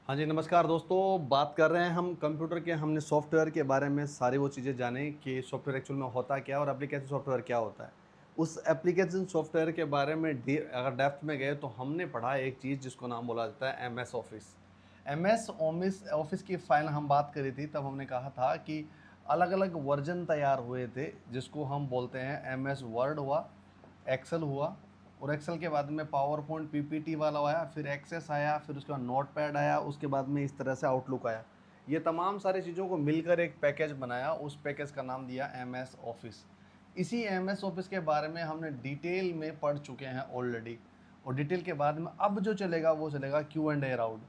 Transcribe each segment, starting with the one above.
हाँ जी, नमस्कार दोस्तों। बात कर रहे हैं हम कंप्यूटर के। हमने सॉफ्टवेयर के बारे में सारी वो चीज़ें जानी कि सॉफ्टवेयर एक्चुअल में होता क्या है और एप्लीकेशन सॉफ्टवेयर क्या होता है। उस एप्लीकेशन सॉफ्टवेयर के बारे में अगर डेप्थ में गए तो हमने पढ़ा एक चीज़ जिसको नाम बोला जाता है एमएस ऑफिस। एमएस ऑमिस ऑफिस की फाइल हम बात करी थी, तब हमने कहा था कि अलग अलग वर्जन तैयार हुए थे जिसको हम बोलते हैं एमएस वर्ड हुआ, एक्सेल हुआ, और एक्सेल के बाद में पावर पॉइंट पीपीटी वाला आया, फिर एक्सेस आया, फिर उसके बाद नोट पैड आया, उसके बाद में इस तरह से आउटलुक आया। ये तमाम सारी चीज़ों को मिलकर एक पैकेज बनाया, उस पैकेज का नाम दिया एम एस ऑफिस। इसी एम एस ऑफिस के बारे में हमने डिटेल में पढ़ चुके हैं ऑलरेडी। और डिटेल के बाद में अब जो चलेगा वो चलेगा Q and A round.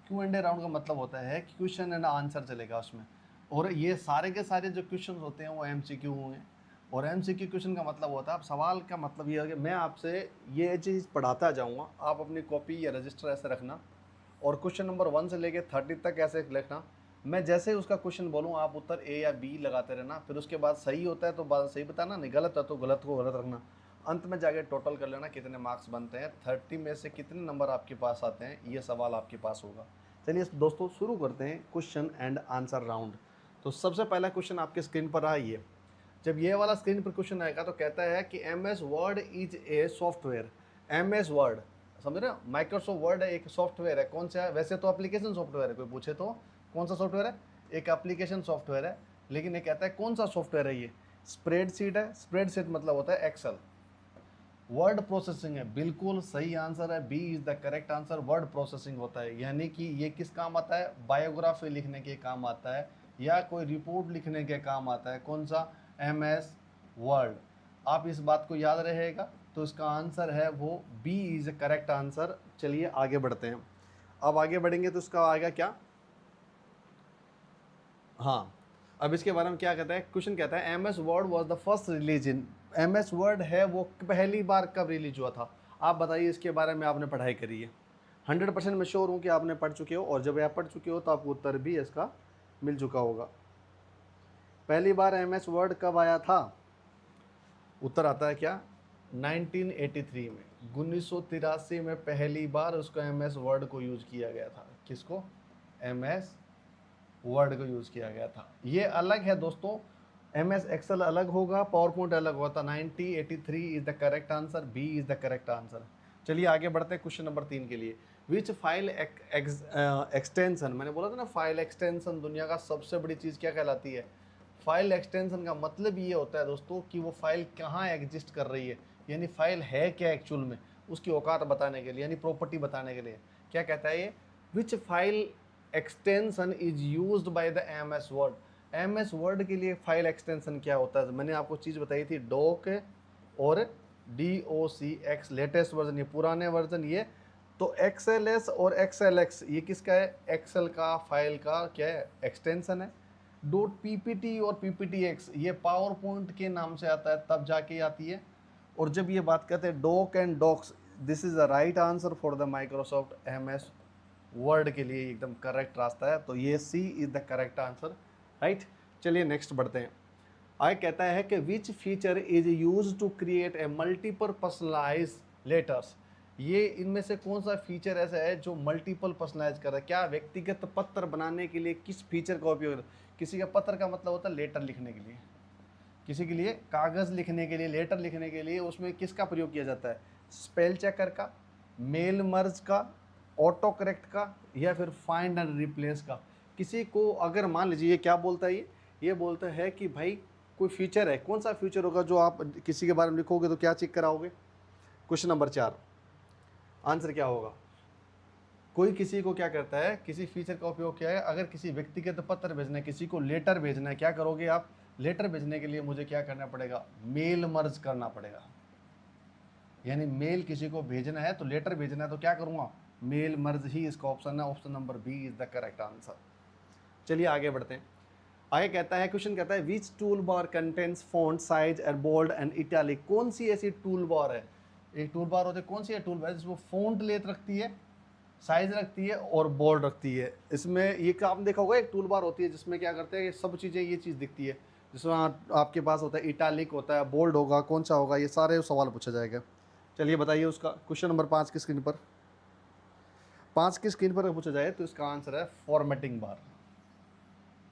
Q and A round का मतलब होता है कि क्वेश्चन एंड आंसर चलेगा उसमें। और ये सारे के सारे जो क्वेश्चन होते हैं वो एम सी क्यू होंगे। और एमसीक्यू क्वेश्चन का मतलब होता है, अब सवाल का मतलब ये है कि मैं आपसे ये चीज़ पढ़ाता जाऊंगा, आप अपनी कॉपी या रजिस्टर ऐसे रखना और क्वेश्चन नंबर 1 से लेके 30 तक ऐसे लिखना। मैं जैसे ही उसका क्वेश्चन बोलूँ आप उत्तर ए या बी लगाते रहना, फिर उसके बाद सही होता है तो बात सही बताना, नहीं गलत है तो गलत को गलत रखना। अंत में जाके टोटल कर लेना कितने मार्क्स बनते हैं, 30 में से कितने नंबर आपके पास आते हैं, ये सवाल आपके पास होगा। चलिए दोस्तों शुरू करते हैं क्वेश्चन एंड आंसर राउंड। तो सबसे पहला क्वेश्चन आपके स्क्रीन पर आइए। जब ये वाला स्क्रीन पर क्वेश्चन आएगा तो कहता है कि M S Word is a software. M S Word समझ रहे हो, माइक्रोसॉफ्ट वर्ड है, एक सॉफ्टवेयर है। कौन सा है? वैसे तो एप्लीकेशन सॉफ्टवेयर है, कोई पूछे तो कौन सा सॉफ्टवेयर है? एक एप्लीकेशन सॉफ्टवेयर है, लेकिन ये कहता है कौन सा सॉफ्टवेयर है ये? स्प्रेडशीट है। स्प्रेडशीट मतलब होता है एक्सेल। वर्ड प्रोसेसिंग है, बिल्कुल सही आंसर है, B is the correct answer. Word processing होता है, यानी कि ये किस काम आता है? बायोग्राफी लिखने के काम आता है या कोई रिपोर्ट लिखने के काम आता है। कौन सा? M S Word. आप इस बात को याद रहेगा, तो इसका आंसर है वो B is the correct answer. चलिए आगे बढ़ते हैं। अब आगे बढ़ेंगे तो इसका आएगा क्या? हाँ, अब इसके बारे में क्या कहता है? क्वेश्चन कहता है M S Word was the first release in. M S Word है वो पहली बार कब रिलीज हुआ था? आप बताइए, इसके बारे में आपने पढ़ाई करी है? 100% मैं श्योर हूँ कि आपने पढ़ चुके हो, और जब आप पढ़ चुके हो तो आपको उत्तर भी इसका मिल चुका होगा। पहली बार एम एस वर्ड कब आया था? उत्तर आता है क्या? 1983 में, 1983 में पहली बार उसको एम एस वर्ड को यूज किया गया था। किसको? एम एस वर्ड को यूज़ किया गया था। ये अलग है दोस्तों, एम एस एक्सेल अलग होगा, पावर पॉइंट अलग होता। 1983 is the correct answer, B is the correct answer. चलिए आगे बढ़ते हैं क्वेश्चन नंबर 3 के लिए। विच फाइल एक्सटेंशन, मैंने बोला था ना फाइल एक्सटेंशन दुनिया का सबसे बड़ी चीज़ क्या कहलाती है? फाइल एक्सटेंशन का मतलब ये होता है दोस्तों कि वो फाइल कहाँ एग्जिस्ट कर रही है, यानी फाइल है क्या एक्चुअल में, उसकी औकात बताने के लिए, यानी प्रॉपर्टी बताने के लिए। क्या कहता है ये? Which file extension is used by the M S Word. M S Word के लिए फाइल एक्सटेंशन क्या होता है? मैंने आपको चीज़ बताई थी, डॉक और डी ओ सी एक्स, लेटेस्ट वर्जन, ये पुराने वर्जन ये। तो एक्सएल एस और एक्सएल एक्स ये किसका है? एक्सेल का फाइल का क्या है? एक्सटेंशन है। डॉट पीपीटी और पीपीटी एक्स ये पावर पॉइंट के नाम से आता है, तब जाके आती है। और जब ये बात करते हैं doc and docx, this is the right answer for the Microsoft M S Word के लिए एकदम करेक्ट रास्ता है। तो ये C is the correct answer, right. चलिए नेक्स्ट बढ़ते हैं। आगे कहता है कि which feature is use to create a multiple personalize letters. ये इनमें से कौन सा फीचर ऐसा है जो मल्टीपल पर्सनलाइज कर रहा है? क्या व्यक्तिगत पत्र बनाने के लिए किस फीचर का उपयोग? किसी का पत्र का मतलब होता है लेटर लिखने के लिए, किसी के लिए कागज़ लिखने के लिए, लेटर लिखने के लिए उसमें किसका प्रयोग किया जाता है? स्पेल चेकर का, मेल मर्ज का, ऑटो करेक्ट का, या फिर फाइंड एंड रिप्लेस का। किसी को अगर मान लीजिए ये क्या बोलता है, ये बोलता है कि भाई कोई फीचर है, कौन सा फीचर होगा जो आप किसी के बारे में लिखोगे तो क्या चेक कराओगे? क्वेश्चन नंबर 4, आंसर क्या होगा? कोई किसी को क्या करता है, किसी फीचर का उपयोग किया है, अगर किसी व्यक्तिगत पत्र भेजना है, किसी को लेटर भेजना है, क्या करोगे आप? लेटर भेजने के लिए मुझे क्या करना पड़ेगा? मेल मर्ज करना पड़ेगा। यानी मेल किसी को भेजना है तो लेटर भेजना है तो क्या करूँगा? मेल मर्ज ही इसका ऑप्शन है, option number B is the correct answer. चलिए आगे बढ़ते हैं। आगे कहता है, क्वेश्चन कहता है which toolbar contents font size and bold and italic. कौन सी ऐसी टूल बार है? एक टूल बार होती है, कौन सी है टूल बार जिसमें फॉन्ट लेत रखती है, साइज रखती है और बोल्ड रखती है? इसमें ये काम देखा होगा, एक टूल बार होती है जिसमें क्या करते हैं, ये सब चीज़ें, ये चीज़ दिखती है, जिसमें आपके पास होता है इटैलिक होता है, बोल्ड होगा, कौन सा होगा, ये सारे सवाल पूछा जाएगा। चलिए बताइए उसका। क्वेश्चन नंबर 5 की स्क्रीन पर 5 की स्क्रीन पर अगर पूछा जाए तो इसका आंसर है फॉर्मेटिंग बार।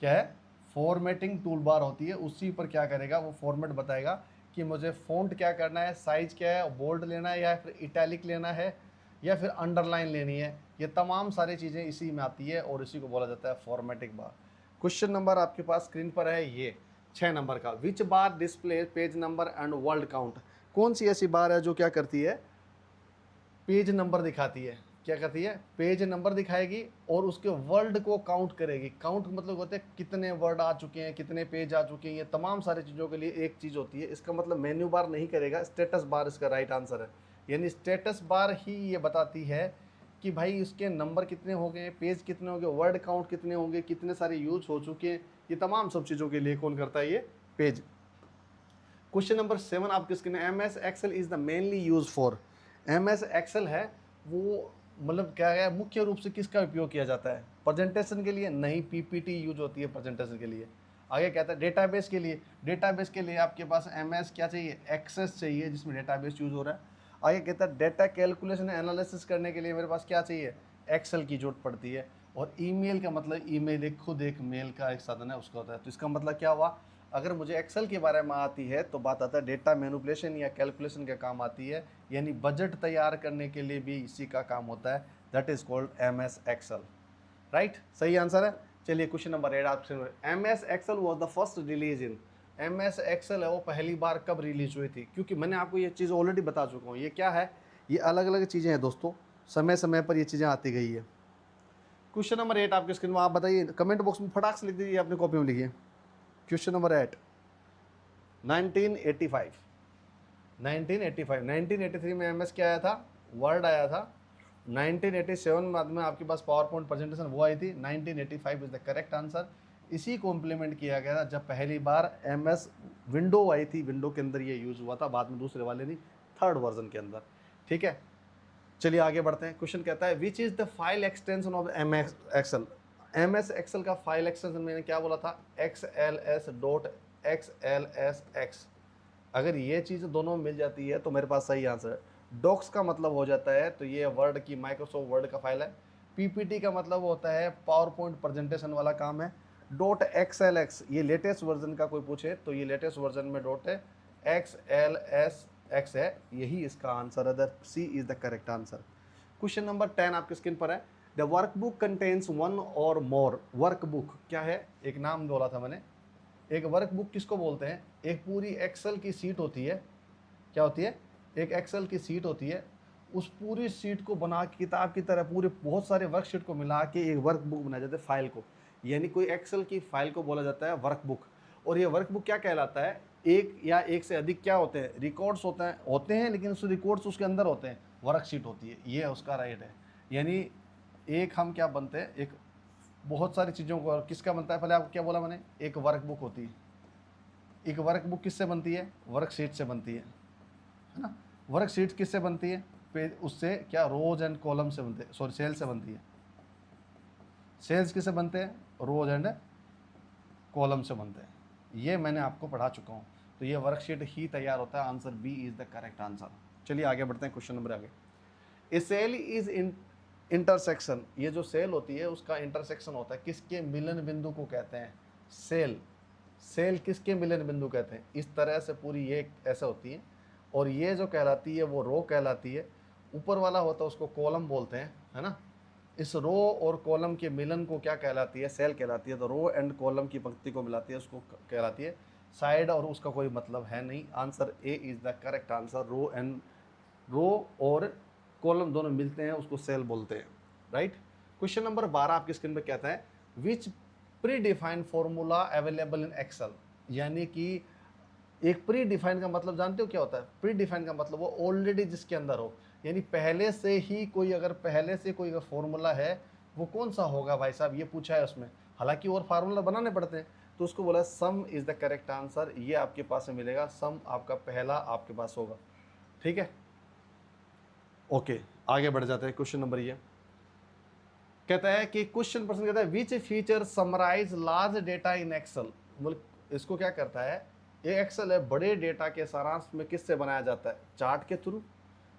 क्या है? फॉर्मेटिंग टूल बार होती है, उसी पर क्या करेगा वो फॉर्मेट बताएगा कि मुझे फ़ॉन्ट क्या करना है, साइज क्या है, बोल्ड लेना है या फिर इटैलिक लेना है या फिर अंडरलाइन लेनी है। ये तमाम सारी चीज़ें इसी में आती है और इसी को बोला जाता है फॉर्मेटिंग बार। क्वेश्चन नंबर आपके पास स्क्रीन पर है ये 6 नंबर का। Which bar display page number and word count? कौन सी ऐसी बार है जो क्या करती है? पेज नंबर दिखाती है। क्या करती है? पेज नंबर दिखाएगी और उसके वर्ड को काउंट करेगी। काउंट मतलब होते हैं कितने वर्ड आ चुके हैं, कितने पेज आ चुके हैं, ये तमाम सारी चीज़ों के लिए एक चीज़ होती है। इसका मतलब मेन्यू बार नहीं करेगा, स्टेटस बार इसका राइट आंसर है। यानी स्टेटस बार ही ये बताती है कि भाई उसके नंबर कितने हो गए, पेज कितने हो गए, वर्ड काउंट कितने होंगे, कितने सारे यूज हो चुके हैं। ये तमाम सब चीज़ों के लिए कौन करता है? ये पेज। क्वेश्चन नंबर 7 आपके स्क्रीन में, M S Excel is the mainly use for? M S Excel है वो मतलब क्या है, मुख्य रूप से किसका उपयोग किया जाता है? प्रेजेंटेशन के लिए? नहीं, पीपीटी यूज होती है प्रेजेंटेशन के लिए। आगे कहता है डेटाबेस के लिए। डेटाबेस के लिए आपके पास एम एस क्या चाहिए? एक्सेस चाहिए, जिसमें डेटाबेस यूज हो रहा है। आगे कहता है डेटा कैलकुलेशन एनालिसिस करने के लिए मेरे पास क्या चाहिए? एक्सेल की जरूरत पड़ती है। और ईमेल का मतलब, ईमेल एक खुद एक मेल का एक साधन है, उसका होता है। तो इसका मतलब क्या हुआ? अगर मुझे एक्सेल के बारे में आती है तो बात आता है डेटा मैनिपुलेशन या कैलकुलेशन के काम आती है, यानी बजट तैयार करने के लिए भी इसी का काम होता है। That is called M S Excel. Right, सही आंसर है। चलिए क्वेश्चन नंबर 8 आपसे, M S Excel was the first release in? M S Excel है वो पहली बार कब रिलीज हुई थी? क्योंकि मैंने आपको ये चीज़ ऑलरेडी बता चुका हूँ। ये क्या है? ये अलग अलग चीज़ें हैं दोस्तों, समय समय पर ये चीज़ें आती गई है। क्वेश्चन नंबर 8 आपके स्क्रीन में, आप बताइए, कमेंट बॉक्स में फटाक से लिख दीजिए, अपनी कॉपी में लिखिए। Question number 8, 1985। 1985, 1983 में एमएस क्या आया था? वर्ड आया था। 1987 में आपके पास पावर पॉइंट प्रेजेंटेशन वो आई थी। 1985 इज द करेक्ट आंसर। इसी को इम्प्लीमेंट किया गया था जब पहली बार एमएस विंडो आई थी। विंडो के अंदर ये यूज़ हुआ था, बाद में दूसरे वाले नहीं, थर्ड वर्जन के अंदर। ठीक है, चलिए आगे बढ़ते हैं। क्वेश्चन कहता है which is the file extension of M S Excel? M S Excel का फाइल एक्सटेंशन मैंने क्या बोला था? XLS.XLSX। अगर ये चीज़ दोनों मिल जाती है तो मेरे पास सही आंसर है। डॉक्स का मतलब हो जाता है तो ये वर्ड की, माइक्रोसॉफ्ट वर्ड का फाइल है। पीपीटी का मतलब होता है पावर पॉइंट प्रेजेंटेशन वाला काम है। .XLX ये लेटेस्ट वर्जन का कोई पूछे तो ये लेटेस्ट वर्जन में .XLSX है, यही इसका आंसर है। The C is the correct answer. Question number 10 आपके स्क्रीन पर है। द वर्कबुक कंटेन्स वन और मोर। वर्कबुक क्या है? एक नाम बोला था मैंने। एक वर्कबुक किसको बोलते हैं? एक पूरी एक्सेल की सीट होती है। क्या होती है? एक एक्सेल की सीट होती है। उस पूरी सीट को बना के किताब की तरह पूरे बहुत सारे वर्कशीट को मिला के एक वर्कबुक बनाया जाता है, फाइल को। यानी कोई एक्सेल की फाइल को बोला जाता है वर्कबुक। और ये वर्कबुक क्या कहलाता है? एक या एक से अधिक क्या होते हैं? रिकॉर्ड्स होते हैं, लेकिन उस रिकॉर्ड्स उसके अंदर होते हैं, वर्कशीट होती है, ये उसका राइट है। यानी एक हम क्या बनते हैं, एक बहुत सारी चीज़ों को किसका बनता है? पहले आपको क्या बोला मैंने? एक वर्कबुक होती है। एक वर्कबुक किससे बनती है? वर्कशीट से बनती है ना। वर्कशीट किससे बनती है? पेज, उससे क्या, रोज एंड कॉलम से बनते हैं, सॉरी सेल से बनती है। सेल्स किससे बनते हैं? रोज एंड कॉलम से बनते हैं। ये मैंने आपको पढ़ा चुका हूँ। तो ये वर्कशीट ही तैयार होता है। Answer B is the correct answer. चलिए आगे बढ़ते हैं, क्वेश्चन नंबर आगे। A cell is in intersection. ये जो सेल होती है उसका इंटरसेक्शन होता है, किसके मिलन बिंदु को कहते हैं? सेल। सेल किसके मिलन बिंदु कहते हैं? इस तरह से पूरी ये ऐसे होती है। और ये जो कहलाती है वो रो कहलाती है। ऊपर वाला होता है उसको कॉलम बोलते हैं, है ना। इस रो और कॉलम के मिलन को क्या कहलाती है? सेल कहलाती है। तो रो एंड कॉलम की पंक्ति को मिलाती है, उसको कहलाती है साइड। और उसका कोई मतलब है नहीं। Answer A is the correct answer. Row और कॉलम दोनों मिलते हैं, उसको सेल बोलते हैं। राइट। क्वेश्चन नंबर 12 आपकी स्क्रीन पे कहता है which predefined formula available in Excel? यानी कि एक प्री डिफाइंड का मतलब जानते हो क्या होता है? प्री डिफाइंड का मतलब वो ऑलरेडी जिसके अंदर हो, यानी पहले से ही कोई, अगर पहले से कोई अगर फॉर्मूला है, वो कौन सा होगा भाई साहब? ये पूछा है उसमें। हालांकि और फार्मूला बनाने पड़ते हैं। तो उसको बोला सम इज द करेक्ट आंसर। ये आपके पास में मिलेगा, सम आपका पहला आपके पास होगा। ठीक है, ओके आगे बढ़ जाते हैं। क्वेश्चन नंबर ये कहता है कि क्वेश्चन पर्सन कहता है which feature summarise large data in Excel? इसको क्या करता है? ये एक्सेल है, बड़े डेटा के सारांश में किससे बनाया जाता है? चार्ट के थ्रू,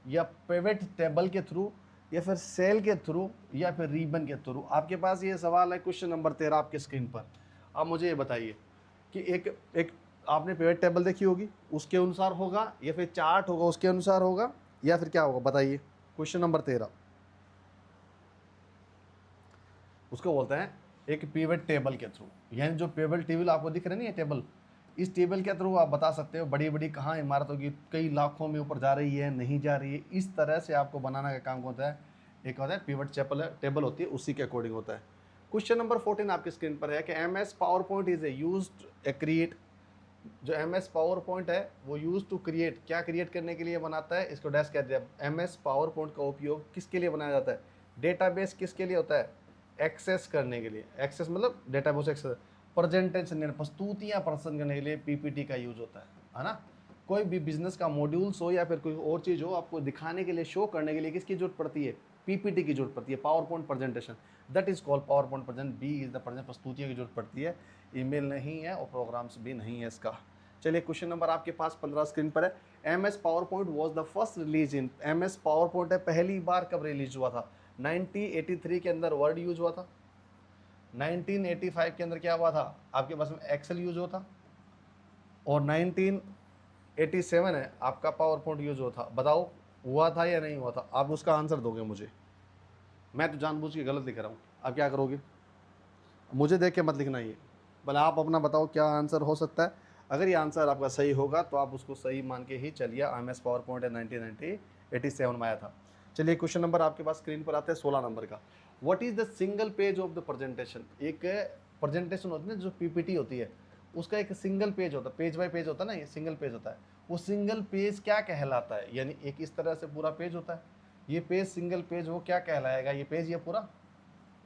या पिवट टेबल के थ्रू, या फिर सेल के थ्रू या फिर रिबन के थ्रू? आपके पास ये सवाल है क्वेश्चन नंबर 13 आपके स्क्रीन पर। अब मुझे ये बताइए कि एक एक आपने पिवट टेबल देखी होगी, उसके अनुसार होगा, या फिर चार्ट होगा उसके अनुसार होगा, या फिर क्या होगा बताइए। क्वेश्चन नंबर 13 उसको बोलते हैं एक पिवट टेबल के थ्रू, यानी जो पिवट टेबल आपको दिख रहे हैं ना, ये टेबल, इस टेबल के थ्रू आप बता सकते हो बड़ी बड़ी कहाँ इमारतों की कई लाखों में ऊपर जा रही है, नहीं जा रही है। इस तरह से आपको बनाना का काम होता है। एक होता है पिवट टेबल होती है, उसी के अकॉर्डिंग होता है। क्वेश्चन नंबर 14 आपकी स्क्रीन पर है कि M S PowerPoint is a use create. जो एम एस पावर पॉइंट है वो यूज टू क्रिएट, क्या क्रिएट करने के लिए बनाता है, इसको डैश कह दिया। एम एस पावर पॉइंट का उपयोग किसके लिए बनाया जाता है? डेटाबेस किसके लिए होता है? एक्सेस करने के लिए। एक्सेस मतलब डेटाबेस एक्सेस। प्रेजेंटेशन प्रस्तुतियाँ प्रदर्शन करने के लिए पीपीटी का यूज होता है ना। कोई भी बिजनेस का मॉड्यूल्स हो या फिर कोई और चीज़ हो, आपको दिखाने के लिए, शो करने के लिए किसकी जरूरत पड़ती है? पीपीटी की जरूरत पड़ती है, PowerPoint presentation. That is called PowerPoint present. B is the present, प्रस्तुतियों की जरूरत पड़ती है। ईमेल नहीं है और प्रोग्राम्स भी नहीं है इसका। चलिए क्वेश्चन नंबर आपके पास 15 स्क्रीन पर है। M S PowerPoint was the first release in. M S PowerPoint है पहली बार कब रिलीज हुआ था? 1983 के अंदर वर्ड यूज हुआ था। 1985 के अंदर क्या हुआ था? आपके पास में एक्सेल यूज हुआ था। और 1987 है आपका पावर पॉइंट यूज हुआ था। बताओ हुआ था या नहीं हुआ था? आप उसका आंसर दोगे मुझे। मैं तो जानबूझ के गलत लिख रहा हूँ, आप क्या करोगे? मुझे देख के मत लिखना ये, भले आप अपना बताओ क्या आंसर हो सकता है। अगर ये आंसर आपका सही होगा तो आप उसको सही मान के ही चलिए। एम एस पावर पॉइंट है 1987 में आया था। चलिए क्वेश्चन नंबर आपके पास स्क्रीन पर आते हैं 16 नंबर का। What is the single page of the presentation? एक प्रेजेंटेशन होती है ना, जो पीपीटी होती है, उसका एक सिंगल पेज होता है, पेज बाय पेज होता है ना, ये सिंगल पेज होता है। वो सिंगल पेज क्या कहलाता है? यानी एक इस तरह से पूरा पेज होता है, ये पेज सिंगल पेज, वो क्या कहलाएगा? ये पेज, ये पूरा,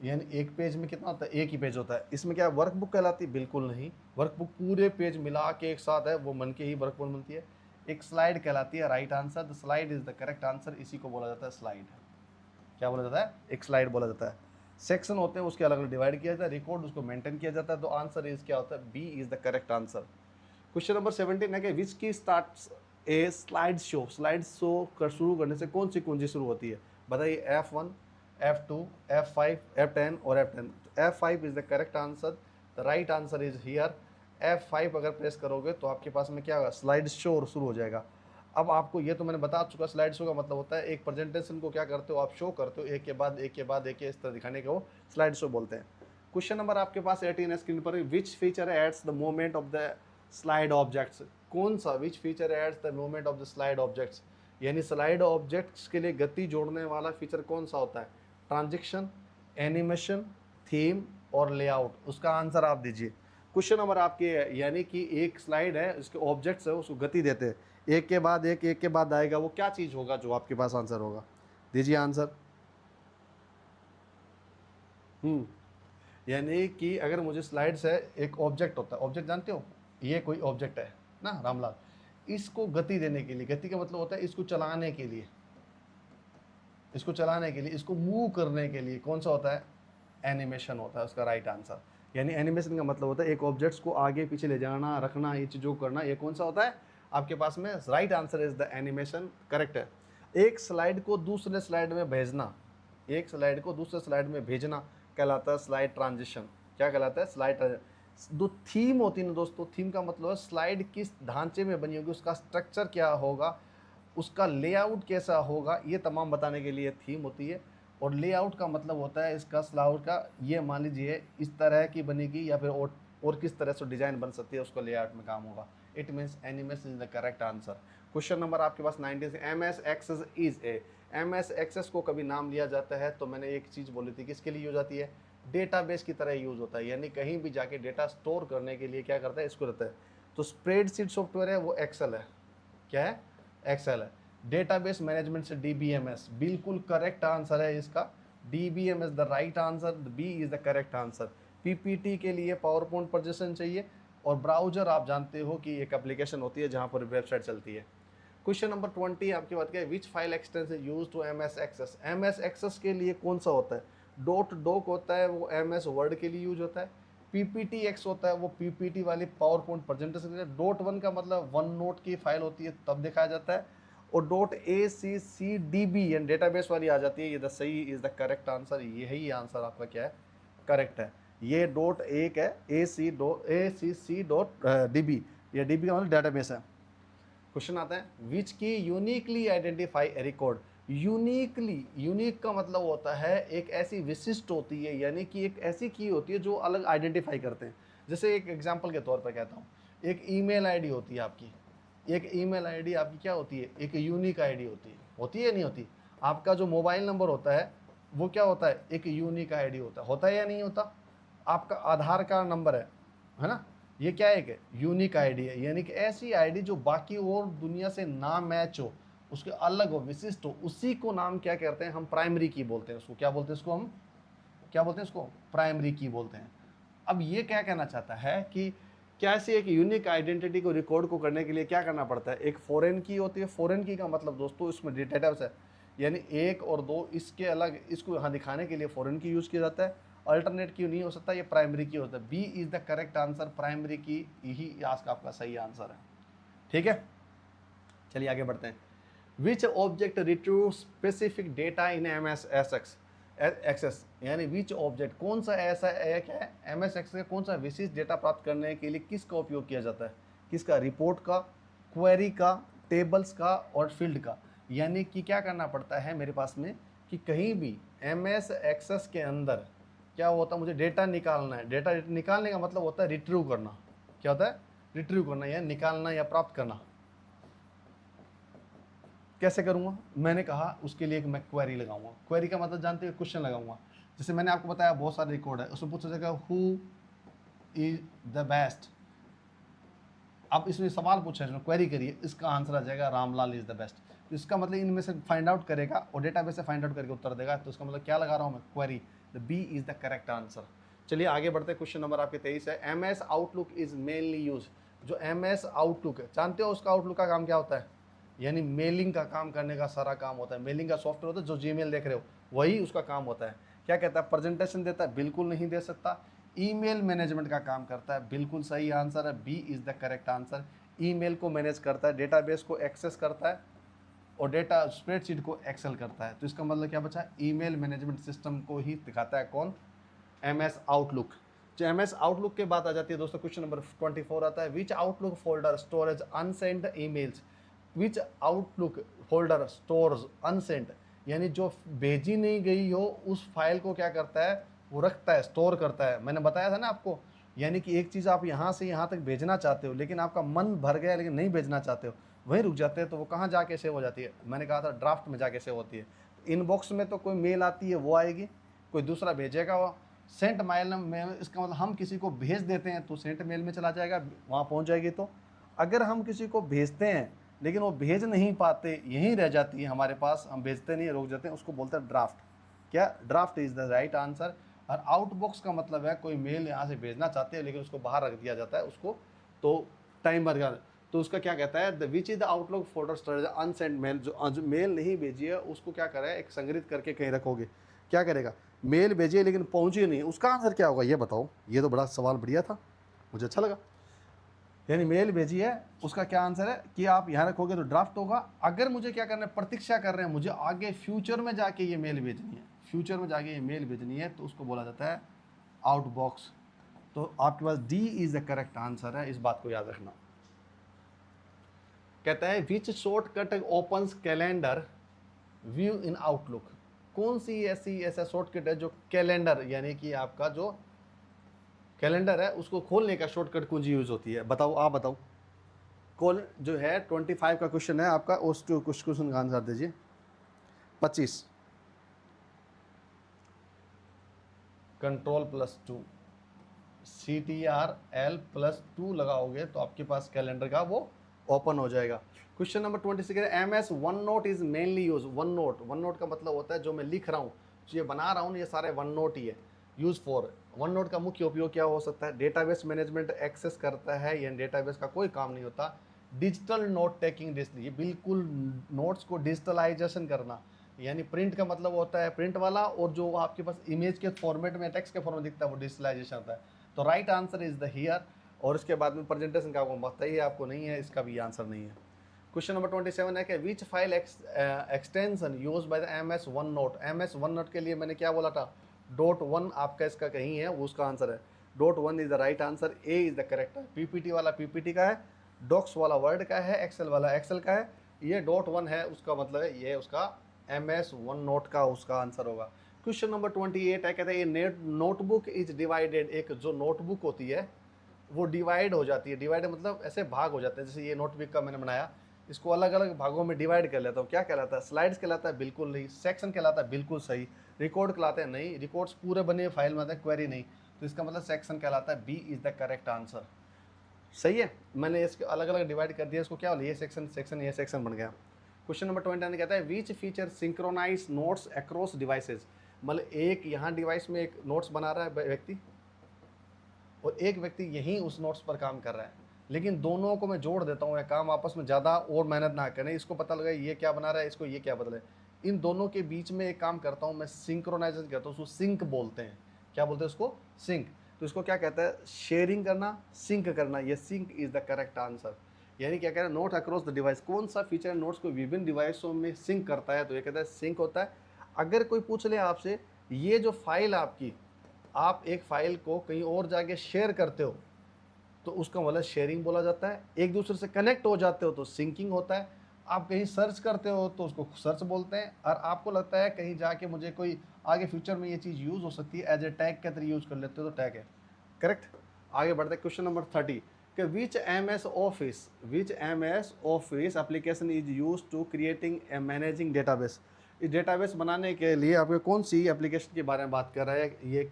यानी एक पेज में कितना होता है? एक ही पेज होता है। इसमें क्या वर्कबुक कहलाती है? बिल्कुल नहीं। वर्कबुक पूरे पेज मिला के एक साथ है, वो मन के ही वर्कबुक बनती है। एक स्लाइड कहलाती है। Right answer, the slide is the correct answer. इसी को बोला जाता है स्लाइड। क्या बोला जाता है? एक स्लाइड बोला जाता है। सेक्शन होते हैं, उसके अलग अलग डिवाइड किया जाता है। रिकॉर्ड उसको मेंटेन किया जाता है। तो आंसर इज क्या होता है? B is the correct answer. Question number 17 है कि which key starts a slide show. Slide show शुरू करने से कौन सी कुंजी शुरू होती है? बताइए। F1, F2, F5, F10 और F10। F5 is the correct answer. The right answer is here. F5 अगर प्रेस करोगे तो आपके पास में क्या होगा? स्लाइड शो शुरू हो जाएगा। अब आपको ये तो मैंने बता चुका, स्लाइड शो का मतलब होता है एक प्रेजेंटेशन को क्या करते हो आप? शो करते हो, एक के बाद एक के बाद एक, इस तरह दिखाने को स्लाइड शो बोलते हैं। क्वेश्चन नंबर आपके पास 18 है स्क्रीन पर। Which feature aids the movement of the slide objects? कौन सा? Which feature aids the movement of the slide objects, यानी स्लाइड ऑब्जेक्ट्स के लिए गति जोड़ने वाला फीचर कौन सा होता है? ट्रांजेक्शन, एनिमेशन, थीम और लेआउट। उसका आंसर आप दीजिए। क्वेश्चन नंबर आपके है, यानी कि एक स्लाइड है, उसके ऑब्जेक्ट्स है, उसको गति देते हैं, एक के बाद एक के बाद आएगा, वो क्या चीज़ होगा जो आपके पास आंसर होगा? दीजिए आंसर। यानी कि अगर मुझे स्लाइड्स है, एक ऑब्जेक्ट होता है, ऑब्जेक्ट जानते हो, ये कोई ऑब्जेक्ट है ना रामलाल, इसको गति देने के लिए, गति का मतलब होता है इसको चलाने के लिए, इसको चलाने के लिए, इसको मूव करने के लिए कौन सा होता है? एनिमेशन होता है उसका राइट आंसर। यानी एनिमेशन का मतलब होता है एक ऑब्जेक्ट्स को आगे पीछे ले जाना, रखना, ये चीज़ों को करना, ये कौन सा होता है आपके पास में? Right answer is the animation, correct है। एक स्लाइड को दूसरे स्लाइड में भेजना, एक स्लाइड को दूसरे स्लाइड में भेजना कहलाता है स्लाइड ट्रांजिशन। क्या कहलाता है? Slide transition. दो थीम होती है ना दोस्तों, थीम का मतलब है स्लाइड किस ढांचे में बनी होगी, उसका स्ट्रक्चर क्या होगा, उसका लेआउट कैसा होगा, ये तमाम बताने के लिए थीम होती है। और लेआउट का मतलब होता है इसका स्लाइड का, ये मान लीजिए इस तरह की बनेगी या फिर और किस तरह से डिजाइन बन सकती है, उसको लेआउट में काम होगा। It means animation is the correct answer. Question number आपके पास 19 से। M S Access is a. M S Access को कभी नाम लिया जाता है तो मैंने एक चीज़ बोली थी, किसके लिए यूज आती है? डेटाबेस की तरह यूज होता है, यानी कहीं भी जाके डेटा स्टोर करने के लिए क्या करता है? इसको रहता है। तो स्प्रेडशीट सॉफ्टवेयर है वो एक्सेल है। क्या है? एक्सेल है। डेटाबेस मैनेजमेंट से डीबीएमएस, बिल्कुल करेक्ट आंसर है इसका। DBMS the right answer, B is the correct answer. PPT के लिए पावर पॉइंट प्रेजेंटेशन चाहिए, और ब्राउजर आप जानते हो कि एक एप्लीकेशन होती है जहां पर वेबसाइट चलती है। क्वेश्चन नंबर 20 आपकी बात क्या? Which file extension use to M S Access. M S Access के लिए कौन सा होता है? डॉट डॉक होता है, वो एम एस वर्ड के लिए यूज होता है। पीपीटी एक्स होता है, वो पीपीटी वाली पावर पॉइंट प्रेजेंटेशन के लिए। डॉट वन का मतलब वन नोट की फाइल होती है तब दिखाया जाता है। और .accdb यानी डेटाबेस वाली आ जाती है, ये द सही इज द करेक्ट आंसर, यही आंसर आपका क्या है, करेक्ट है। ये डॉट एक है acc.db, ये db का मतलब डेटाबेस है। क्वेश्चन आता है विच की uniquely identify A record. Uniquely, unique का मतलब होता है एक ऐसी विशिष्ट होती है, यानी कि एक ऐसी की होती है जो अलग आइडेंटिफाई करते हैं। जैसे एक एग्जांपल के तौर पर कहता हूँ, एक ईमेल आईडी होती है आपकी, एक ईमेल आईडी आपकी क्या होती है, एक यूनिक आईडी होती है या नहीं होती। आपका जो मोबाइल नंबर होता है वो क्या होता है, एक यूनिक आईडी होता है या नहीं होता। आपका आधार कार्ड नंबर है ना, ये क्या है, एक यूनिक आईडी है, यानी कि ऐसी आईडी जो बाकी और दुनिया से ना मैच हो, उसके अलग हो, विशिष्ट हो, उसी को नाम क्या कहते हैं, हम प्राइमरी की बोलते हैं। उसको क्या बोलते हैं, उसको हम क्या बोलते हैं, उसको प्राइमरी की बोलते हैं। अब ये क्या कहना चाहता है कि कैसे एक यूनिक आइडेंटिटी को रिकॉर्ड को करने के लिए क्या करना पड़ता है, एक फॉरेन की होती है। फॉरेन की का मतलब दोस्तों इसमें डेटाबेस है, यानी एक और दो इसके अलग, इसको यहाँ दिखाने के लिए फॉरेन की यूज़ किया जाता है। अल्टरनेट की नहीं हो सकता, ये प्राइमरी की होता है। B is the correct answer, primary key यही आज का आपका सही आंसर है। ठीक है, चलिए आगे बढ़ते हैं। Which object retrieve specific data in MS access, यानी विच ऑब्जेक्ट, कौन सा ऐसा एक है MS एक्सेस का, कौन सा विशिष्ट डेटा प्राप्त करने के लिए किसका उपयोग किया जाता है, किसका, रिपोर्ट का, क्वेरी का, टेबल्स का और फील्ड का। यानी कि क्या करना पड़ता है मेरे पास में कि कहीं भी MS एक्सेस के अंदर क्या होता है, मुझे डेटा निकालना है। डेटा निकालने का मतलब होता है रिट्रीव करना। क्या होता है, रिट्रीव करना या निकालना या प्राप्त करना। कैसे करूँगा, मैंने कहा उसके लिए एक मैं क्वेरी लगाऊंगा। क्वेरी का मतलब जानते हैं, क्वेश्चन लगाऊंगा। जैसे मैंने आपको बताया बहुत सारे रिकॉर्ड है, उसमें पूछा जाएगा हु इज द बेस्ट। अब इसमें सवाल पूछा है, इसमें क्वेरी करिए, इसका आंसर आ जाएगा रामलाल इज द बेस्ट। तो इसका मतलब इनमें से फाइंड आउट करेगा और डेटाबेस से फाइंड आउट करके उत्तर देगा। तो इसका मतलब क्या लगा रहा हूँ मैं, query. The B is the correct answer. चलिए आगे बढ़ते हैं। क्वेश्चन नंबर आपके 23 है। MS outlook is mainly use. जो MS आउटलुक है, जानते हो उसका आउटलुक का काम क्या होता है, यानी मेलिंग का काम करने का सारा काम होता है। मेलिंग का सॉफ्टवेयर होता है, जो जीमेल देख रहे हो वही उसका काम होता है। क्या कहता है, प्रेजेंटेशन देता है, बिल्कुल नहीं दे सकता। ईमेल मैनेजमेंट का काम करता है, बिल्कुल सही आंसर है, B is the correct answer. Email को मैनेज करता है, डेटाबेस को एक्सेस करता है और डेटा स्प्रेडशीट को एक्सेल करता है। तो इसका मतलब क्या बचा, ईमेल मैनेजमेंट सिस्टम को ही दिखाता है कौन, MS आउटलुक। जो MS आउटलुक के बाद आ जाती है दोस्तों, क्वेश्चन नंबर 24 आता है। Which Outlook folder storage unsend emails. Which Outlook folder stores unsend, यानी जो भेजी नहीं गई हो उस फाइल को क्या करता है, वो रखता है, स्टोर करता है। मैंने बताया था ना आपको, यानी कि एक चीज़ आप यहाँ से यहाँ तक भेजना चाहते हो, लेकिन आपका मन भर गया लेकिन नहीं भेजना चाहते हो, वहीं रुक जाते हैं, तो वो कहाँ जाके सेव हो जाती है, मैंने कहा था ड्राफ्ट में जाके सेव होती है। इनबॉक्स में तो कोई मेल आती है वो आएगी, कोई दूसरा भेजेगा वो। सेंट मेल में इसका मतलब हम किसी को भेज देते हैं तो सेंट मेल में चला जाएगा, वहाँ पहुँच जाएगी। तो अगर हम किसी को भेजते हैं लेकिन वो भेज नहीं पाते, यहीं रह जाती है हमारे पास, हम भेजते नहीं, रुक जाते हैं, उसको बोलते हैं ड्राफ्ट। क्या, draft is the right answer. और आउटबॉक्स का मतलब है कोई मेल यहाँ से भेजना चाहते हैं लेकिन उसको बाहर रख दिया जाता है उसको, तो टाइम भर गया। तो उसका क्या कहता है, the which is the Outlook folder storage unsend mail. जो मेल नहीं भेजी है उसको क्या करे, एक संग्रहित करके कहीं रखोगे। क्या करेगा, मेल भेजिए लेकिन पहुंची नहीं, उसका आंसर क्या होगा ये बताओ। ये तो बड़ा सवाल बढ़िया था, मुझे अच्छा लगा। यानी मेल भेजी है, उसका क्या आंसर है कि आप यहाँ रखोगे तो ड्राफ्ट होगा। अगर मुझे क्या करना है, प्रतीक्षा कर रहे हैं, मुझे आगे फ्यूचर में जाके ये मेल भेजनी है, फ्यूचर में जाके ये मेल भेजनी है, तो उसको बोला जाता है आउटबॉक्स। तो आपके पास D is the correct answer है, इस बात को याद रखना। कहता है which shortcut opens calendar view in Outlook. कौन सी ऐसा शॉर्टकट है जो कैलेंडर यानी कि आपका जो कैलेंडर है उसको खोलने का शॉर्टकट कुंजी यूज होती है, बताओ, आप बताओ। कौन जो है 25 का क्वेश्चन है आपका, उस कुछ क्वेश्चन का आंसर दीजिए। 25 Ctrl+2 CTRL+2 लगाओगे तो आपके पास कैलेंडर का वो ओपन हो जाएगा। क्वेश्चन नंबर 26 है MS one note is mainly use. One note का मतलब होता है जो मैं लिख रहा हूँ, जो ये बना रहा हूँ, ये सारे वन नोट ही है। यूज फॉर, वन नोट का मुख्य उपयोग क्या हो सकता है, डेटाबेस मैनेजमेंट एक्सेस करता है, या डेटाबेस का कोई काम नहीं होता। डिजिटल नोट टेकिंग, ये बिल्कुल नोट्स को डिजिटलाइजेशन करना, यानी प्रिंट का मतलब होता है प्रिंट वाला, और जो आपके पास इमेज के फॉर्मेट में, टेक्स्ट के फॉर्मेट में दिखता है वो डिजिटलाइजेशन होता है। तो right answer is the here. और इसके बाद में प्रेजेंटेशन का आपको बताइए, आपको नहीं है, इसका भी आंसर नहीं है। क्वेश्चन नंबर 27 है कि which file extension use by the MS OneNote. MS OneNote के लिए मैंने क्या बोला था, .1 आपका इसका कहीं है, वो उसका आंसर है। .1 is the right answer, A is the correct. PPT वाला PPT का है, डॉक्स वाला वर्ड का है, एक्सेल वाला एक्सेल का है। ये .1 है, उसका मतलब है ये उसका MS वन नोट का उसका आंसर होगा। क्वेश्चन नंबर 28 है, कहते हैं ये नोटबुक इज डिवाइडेड। एक जो नोटबुक होती है वो डिवाइड हो जाती है। डिवाइड मतलब ऐसे भाग हो जाते हैं, जैसे ये नोटबुक का मैंने बनाया, इसको अलग अलग भागों में डिवाइड कर लेता हूँ। क्या कहलाता है? स्लाइड्स कहलाता है? बिल्कुल नहीं। सेक्शन कहलाता है? बिल्कुल सही। रिकॉर्ड कहलाते हैं? नहीं। रिकॉर्ड्स पूरे बने फाइल में आते हैं, क्वेरी नहीं। तो इसका मतलब सेक्शन कहलाता है। B is the correct answer. सही है, मैंने इसके अलग अलग डिवाइड कर दिया, इसको क्या बोला, ये सेक्शन सेक्शन ये सेक्शन बन गया। क्वेश्चन नंबर 29 कहता है which feature synchronize notes across devices. मतलब एक यहाँ डिवाइस में एक नोट्स बना रहा है व्यक्ति, और एक व्यक्ति यहीं उस नोट्स पर काम कर रहा है, लेकिन दोनों को मैं जोड़ देता हूँ, काम आपस में ज़्यादा और मेहनत ना करें, इसको पता लगा ये क्या बना रहा है, इसको ये क्या बदले, इन दोनों के बीच में एक काम करता हूँ मैं, सिंक्रोनाइजेशन करता हूँ, उसको सिंक बोलते हैं। क्या बोलते हैं उसको? सिंक। तो इसको क्या कहता है? शेयरिंग करना, सिंक करना। ये sync is the correct answer. यानी क्या कह रहा है? Note across the device. कौन सा फीचर नोट्स को विभिन्न डिवाइसों में सिंक करता है? तो ये कहता है सिंक होता है। अगर कोई पूछ ले आपसे, ये जो फाइल आपकी, आप एक फाइल को कहीं और जाके शेयर करते हो तो उसका मतलब शेयरिंग बोला जाता है। एक दूसरे से कनेक्ट हो जाते हो तो सिंकिंग होता है। आप कहीं सर्च करते हो तो उसको सर्च बोलते हैं। और आपको लगता है कहीं जाके मुझे कोई आगे फ्यूचर में ये चीज़ यूज़ हो सकती है, एज ए टैग के तरह यूज़ कर लेते हो तो टैग है। करेक्ट। आगे बढ़ते हैं। क्वेश्चन नंबर 30 कि which MS office application is use to creating a managing database. इस डेटाबेस बनाने के लिए आपके कौन सी एप्लीकेशन के बारे में बात कर रहा है? ये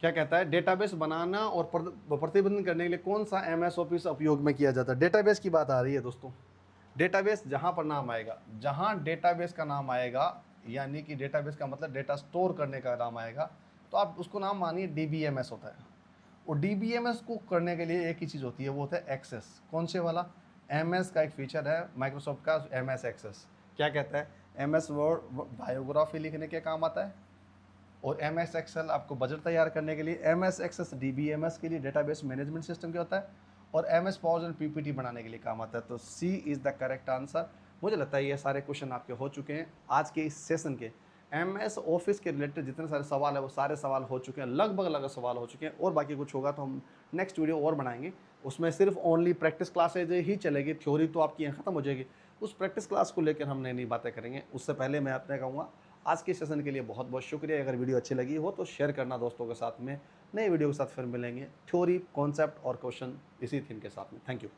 क्या कहता है? डेटाबेस बनाना और प्रतिबंधन करने के लिए कौन सा MS ऑफिस उपयोग में किया जाता है? डेटाबेस की बात आ रही है दोस्तों। डेटाबेस जहाँ पर नाम आएगा, जहाँ डेटाबेस का नाम आएगा, यानी कि डेटाबेस का मतलब डेटा स्टोर करने का नाम आएगा, तो आप उसको नाम मानिए DBMS होता है। और DBMS को करने के लिए एक ही चीज़ होती है, वो होता है एक्सेस। कौन से वाला? MS का एक फीचर है माइक्रोसॉफ्ट का, MS एक्सेस। क्या कहता है? MS वर्ड बायोग्राफी लिखने के काम आता है, और MS एक्सेल आपको बजट तैयार करने के लिए, MS एक्सेस DBMS के लिए डेटाबेस मैनेजमेंट सिस्टम क्या होता है, और MS पावर PPT बनाने के लिए काम आता है। तो C is the correct answer. मुझे लगता है ये सारे क्वेश्चन आपके हो चुके हैं आज के इस सेशन के। MS ऑफिस के रिलेटेड जितने सारे सवाल है वो सारे सवाल हो चुके हैं, लगभग सवाल हो चुके हैं, और बाकी कुछ होगा तो हम नेक्स्ट वीडियो और बनाएंगे। उसमें सिर्फ ओनली प्रैक्टिस क्लासेज ही चलेगी, थ्योरी तो आपकी यहाँ ख़त्म हो जाएगी। उस प्रैक्टिस क्लास को लेकर हम नई नई बातें करेंगे। उससे पहले मैं आपने कहूँगा आज के सेशन के लिए बहुत बहुत शुक्रिया। अगर वीडियो अच्छी लगी हो तो शेयर करना दोस्तों के साथ में। नए वीडियो के साथ फिर मिलेंगे, थ्योरी, कॉन्सेप्ट और क्वेश्चन इसी थीम के साथ में। Thank you.